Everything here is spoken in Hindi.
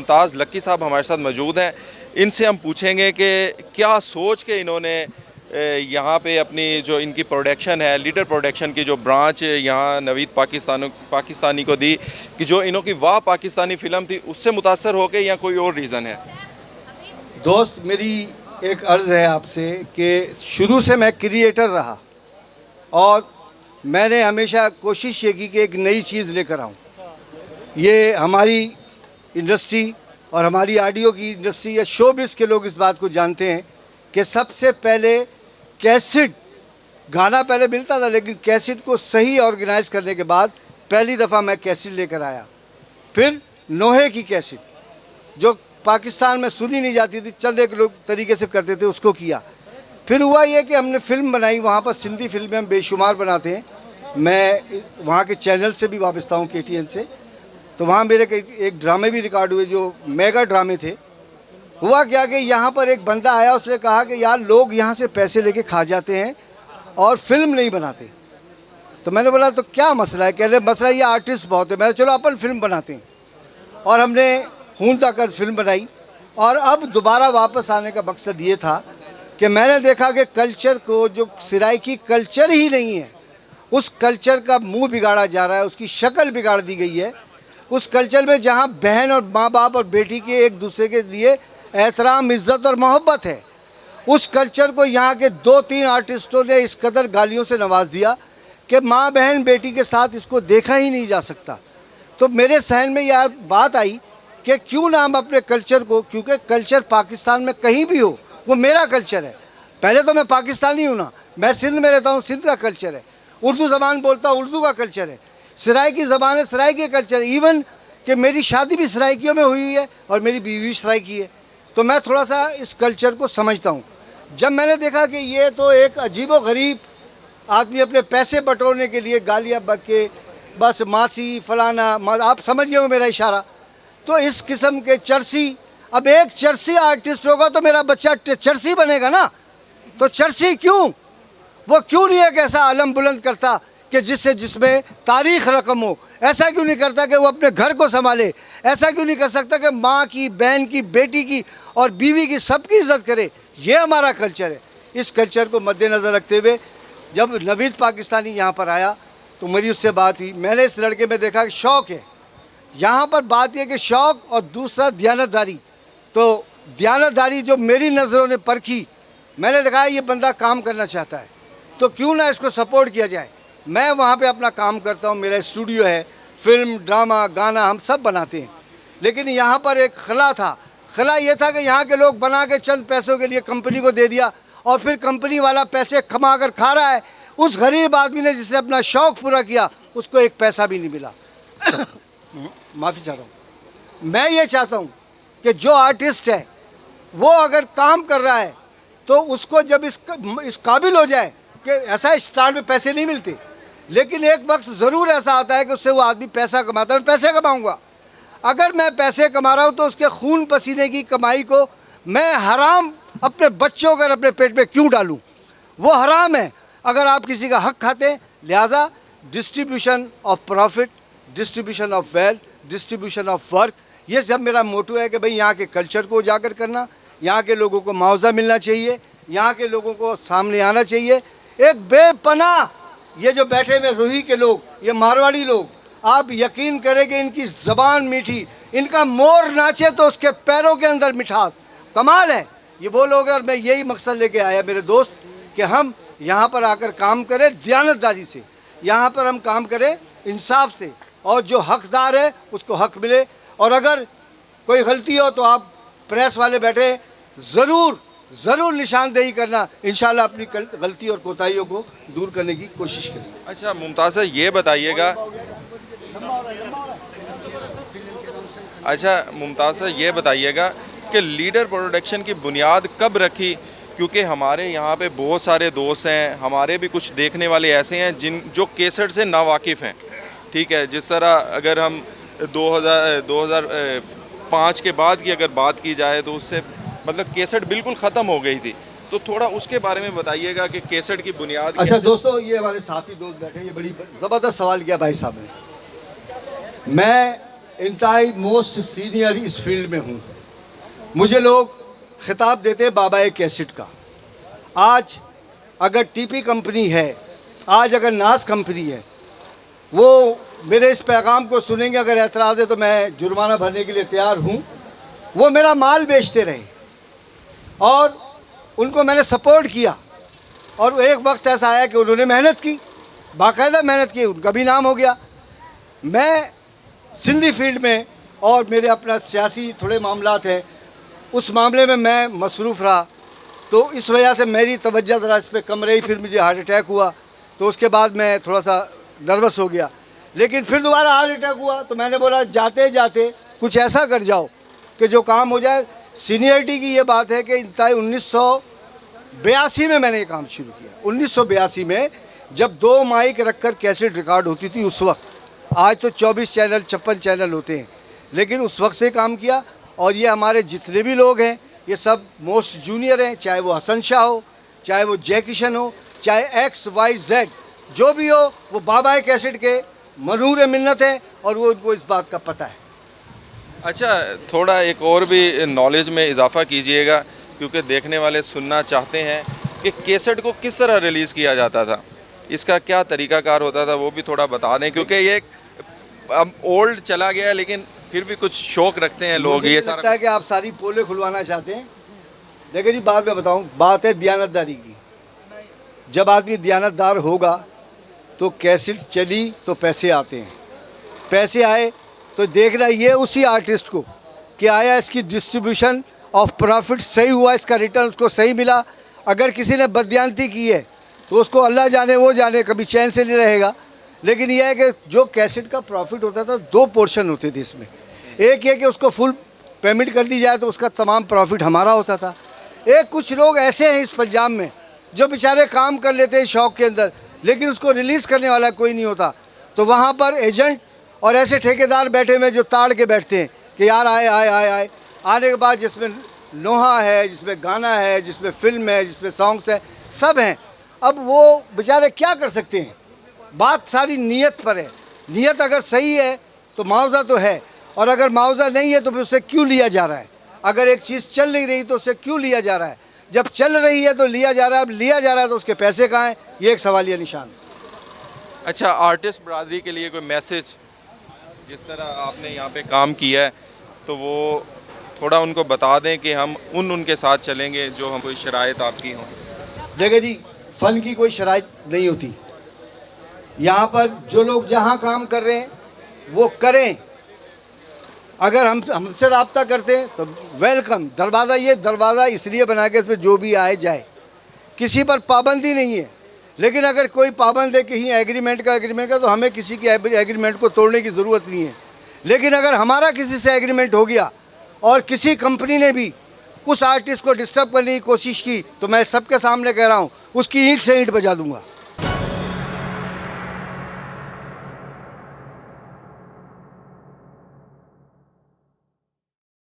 मुमताज़ लक्की साहब हमारे साथ मौजूद हैं। इनसे हम पूछेंगे कि क्या सोच के इन्होंने यहाँ पे अपनी जो इनकी प्रोडक्शन है, लीडर प्रोडक्शन की जो ब्रांच यहाँ नवीद पाकिस्तानी को दी, कि जो इन्हों की वाह पाकिस्तानी फ़िल्म थी उससे मुतासर हो के, या कोई और रीज़न है? दोस्त, मेरी एक अर्ज़ है आपसे कि शुरू से मैं क्रिएटर रहा और मैंने हमेशा कोशिश ये की कि एक नई चीज़ लेकर आऊँ। ये हमारी इंडस्ट्री और हमारी ऑडियो की इंडस्ट्री या शोबिज़ के लोग इस बात को जानते हैं कि सबसे पहले कैसेट, गाना पहले मिलता था लेकिन कैसेट को सही ऑर्गेनाइज़ करने के बाद पहली दफ़ा मैं कैसेट लेकर आया। फिर लोहे की कैसेट जो पाकिस्तान में सुनी नहीं जाती थी, चंद एक लोग तरीके से करते थे, उसको किया। फिर हुआ ये कि हमने फ़िल्म बनाई, वहाँ पर सिंधी फिल्में हम बेशुमार बनाते हैं। मैं वहाँ के चैनल से भी वाबस्ता हूँ, KTN से। तो वहाँ मेरे एक ड्रामे भी रिकॉर्ड हुए जो मेगा ड्रामे थे। हुआ क्या कि यहाँ पर एक बंदा आया, उसने कहा कि यार लोग यहाँ से पैसे लेके खा जाते हैं और फिल्म नहीं बनाते। तो मैंने बोला तो क्या मसला है? कह रहे मसला ये आर्टिस्ट बहुत है। मैंने चलो अपन फिल्म बनाते हैं, और हमने खून ताकत फिल्म बनाई। और अब दोबारा वापस आने का मकसद ये था कि मैंने देखा कि कल्चर को, जो सराइकी कल्चर ही नहीं है, उस कल्चर का मुंह बिगाड़ा जा रहा है, उसकी शक्ल बिगाड़ दी गई है। उस कल्चर में जहाँ बहन और माँ बाप और बेटी के एक दूसरे के लिए एहतराम, इज़्ज़त और मोहब्बत है, उस कल्चर को यहाँ के 2-3 आर्टिस्टों ने इस कदर गालियों से नवाज दिया कि माँ बहन बेटी के साथ इसको देखा ही नहीं जा सकता। तो मेरे सहन में यह बात आई कि क्यों ना हम अपने कल्चर को, क्योंकि कल्चर पाकिस्तान में कहीं भी हो वो मेरा कल्चर है। पहले तो मैं पाकिस्तानी हूँ ना, मैं सिंध में रहता हूँ, सिंध का कल्चर है। उर्दू ज़बान बोलता हूँ, उर्दू का कल्चर है। सराइकी ज़बान है, सराइकी कल्चर। इवन कि मेरी शादी भी सराइकियों में हुई है और मेरी बीवी भी सराइकी है। तो मैं थोड़ा सा इस कल्चर को समझता हूँ। जब मैंने देखा कि ये तो एक अजीबो गरीब आदमी अपने पैसे बटोरने के लिए गालियाँ बक के बस मासी फलाना, आप समझ गए हो मेरा इशारा। तो इस किस्म के चर्सी, अब एक चर्सी आर्टिस्ट होगा तो मेरा बच्चा चर्सी बनेगा ना। तो चर्सी क्यों? वो क्यों नहीं एक ऐसा आलम बुलंद करता कि जिसमें तारीख रकम हो? ऐसा क्यों नहीं करता कि वो अपने घर को संभाले? ऐसा क्यों नहीं कर सकता कि माँ की, बहन की, बेटी की और बीवी की सबकी इज़्ज़त करे? ये हमारा कल्चर है। इस कल्चर को मद्देनज़र रखते हुए जब नवीद पाकिस्तानी यहाँ पर आया तो मेरी उससे बात हुई। मैंने इस लड़के में देखा कि शौक़ है। यहाँ पर बात यह कि शौक़ और दूसरा दयानतदारी। तो दयानतदारी जो मेरी नज़रों ने परखी, मैंने देखा ये बंदा काम करना चाहता है, तो क्यों ना इसको सपोर्ट किया जाए। मैं वहाँ पे अपना काम करता हूँ, मेरा स्टूडियो है, फिल्म, ड्रामा, गाना हम सब बनाते हैं। लेकिन यहाँ पर एक खला था। खला ये था कि यहाँ के लोग बना के चंद पैसों के लिए कंपनी को दे दिया और फिर कंपनी वाला पैसे कमा कर खा रहा है। उस गरीब आदमी ने जिसने अपना शौक़ पूरा किया उसको एक पैसा भी नहीं मिला। माफ़ी चाहता हूँ। मैं ये चाहता हूँ कि जो आर्टिस्ट है वो अगर काम कर रहा है तो उसको जब इस काबिल हो जाए कि ऐसा स्टार में पैसे नहीं मिलते, लेकिन एक वक्त ज़रूर ऐसा आता है कि उससे वो आदमी पैसा कमाता है। मैं पैसे कमाऊँगा। अगर मैं पैसे कमा रहा हूँ तो उसके खून पसीने की कमाई को मैं हराम अपने बच्चों को अपने पेट में क्यों डालूँ? वो हराम है अगर आप किसी का हक खाते हैं। लिहाजा distribution of profit, distribution of wealth, distribution of work, ये सब मेरा मोटो है कि भाई यहाँ के कल्चर को उजागर करना, यहाँ के लोगों को मुआवजा मिलना चाहिए, यहाँ के लोगों को सामने आना चाहिए। एक बेपनाह ये जो बैठे हुए रूही के लोग, ये मारवाड़ी लोग, आप यकीन करेंगे इनकी ज़बान मीठी, इनका मोर नाचे तो उसके पैरों के अंदर मिठास, कमाल है। ये वो लोग हैं और मैं यही मकसद लेके आया मेरे दोस्त कि हम यहाँ पर आकर काम करें दयानतदारी से, यहाँ पर हम काम करें इंसाफ से, और जो हकदार है उसको हक मिले। और अगर कोई गलती हो तो आप प्रेस वाले बैठे ज़रूर निशानदेही करना, इंशाल्लाह अपनी गलती और कोताहियों को दूर करने की कोशिश करेंगे। अच्छा मुमताज़, ये बताइएगा, ये बताइएगा कि लीडर प्रोडक्शन की बुनियाद कब रखी? क्योंकि हमारे यहाँ पे बहुत सारे दोस्त हैं, हमारे भी कुछ देखने वाले ऐसे हैं जो कैसेट से नावाकिफ़ हैं। ठीक है, जिस तरह अगर हम 2005 के बाद की अगर बात की जाए तो उससे मतलब कैसेट बिल्कुल ख़त्म हो गई थी। तो थोड़ा उसके बारे में बताइएगा कि कैसेट की बुनियाद। अच्छा दोस्तों, ये हमारे साथी दोस्त बैठे, ये बड़ी ज़बरदस्त सवाल किया भाई साहब ने। मैं इंतहाई मोस्ट सीनियर इस फील्ड में हूँ। मुझे लोग खिताब देते हैं बाबा कैसेट का। आज अगर टीपी कंपनी है, आज अगर नाज कंपनी है, वो मेरे इस पैगाम को सुनेंगे, अगर एतराज़ है तो मैं जुर्माना भरने के लिए तैयार हूँ। वो मेरा माल बेचते रहे और उनको मैंने सपोर्ट किया, और एक वक्त ऐसा आया कि उन्होंने मेहनत की, बाकायदा मेहनत की, उनका भी नाम हो गया। मैं सिंधी फील्ड में और मेरे अपना सियासी थोड़े मामलात हैं, उस मामले में मैं मसरूफ़ रहा, तो इस वजह से मेरी तवज्जो ज़रा इस पर कम रही। फिर मुझे हार्ट अटैक हुआ, तो उसके बाद मैं थोड़ा सा नर्वस हो गया। लेकिन फिर दोबारा हार्ट अटैक हुआ, तो मैंने बोला जाते जाते कुछ ऐसा कर जाओ कि जो काम हो जाए। सीनियरिटी की ये बात है कि इंतहाई 1982 में मैंने ये काम शुरू किया। 1982 में जब 2 माइक रखकर कैसेट रिकॉर्ड होती थी उस वक्त। आज तो 24 चैनल 56 चैनल होते हैं, लेकिन उस वक्त से काम किया। और ये हमारे जितने भी लोग हैं ये सब मोस्ट जूनियर हैं, चाहे वो हसन शाह हो, चाहे वो जय किशन हो, चाहे XYZ जो भी हो, वो बाबा कैसेट के मनूर मिन्नत है और वो उनको इस बात का पता है। अच्छा, थोड़ा एक और भी नॉलेज में इजाफा कीजिएगा, क्योंकि देखने वाले सुनना चाहते हैं कि कैसेट को किस तरह रिलीज़ किया जाता था, इसका क्या तरीकाकार होता था, वो भी थोड़ा बता दें। क्योंकि ये अब ओल्ड चला गया है, लेकिन फिर भी कुछ शौक रखते हैं लोग। मुझे ये लगता सारा है कि आप सारी पोले खुलवाना चाहते हैं। देखिए जी, बात मैं बताऊं, बात है दियानतदारी की। जब आदमी दियानतदार होगा तो कैसेट चली तो पैसे आते हैं, पैसे आए तो देखना ये उसी आर्टिस्ट को कि आया इसकी डिस्ट्रीब्यूशन ऑफ प्रॉफिट सही हुआ, इसका रिटर्न उसको सही मिला। अगर किसी ने बददियानती की है तो उसको अल्लाह जाने, वो जाने, कभी चैन से नहीं रहेगा। लेकिन यह है कि जो कैसेट का प्रॉफिट होता था, 2 पोर्शन होते थे इसमें। एक ये कि उसको फुल पेमेंट कर दी जाए तो उसका तमाम प्रॉफिट हमारा होता था। एक कुछ लोग ऐसे हैं इस पंजाब में जो बेचारे काम कर लेते हैं शौक़ के अंदर, लेकिन उसको रिलीज़ करने वाला कोई नहीं होता। तो वहाँ पर एजेंट और ऐसे ठेकेदार बैठे हुए जो ताड़ के बैठते हैं कि यार आए आए आए आए, आने के बाद जिसमें लोहा है, जिसमें गाना है, जिसमें फिल्म है, जिसमें सॉन्ग्स है, सब हैं। अब वो बेचारे क्या कर सकते हैं? बात सारी नीयत पर है। नीयत अगर सही है तो मुआवजा तो है, और अगर मुआवजा नहीं है तो फिर उससे क्यों लिया जा रहा है? अगर एक चीज़ चल नहीं रही तो उससे क्यों लिया जा रहा है? जब चल रही है तो लिया जा रहा है, अब लिया जा रहा है तो उसके पैसे कहाँ हैं? ये एक सवालिया निशान है। अच्छा, आर्टिस्ट बरादरी के लिए कोई मैसेज, जिस तरह आपने यहाँ पे काम किया है, तो वो थोड़ा उनको बता दें कि हम उनके साथ चलेंगे जो हम कोई शराइत आपकी हों। देखिए जी, फ़न की कोई शराइत नहीं होती। यहाँ पर जो लोग जहाँ काम कर रहे हैं वो करें। अगर हमसे रब्ता करते हैं तो वेलकम। दरवाज़ा, ये दरवाज़ा इसलिए बना के इसमें जो भी आए जाए, किसी पर पाबंदी नहीं है। लेकिन अगर कोई पाबंद है कहीं एग्रीमेंट का तो हमें किसी के एग्रीमेंट को तोड़ने की ज़रूरत नहीं है। लेकिन अगर हमारा किसी से एग्रीमेंट हो गया और किसी कंपनी ने भी उस आर्टिस्ट को डिस्टर्ब करने की कोशिश की, तो मैं सबके सामने कह रहा हूँ, उसकी ईंट से ईंट बजा दूँगा।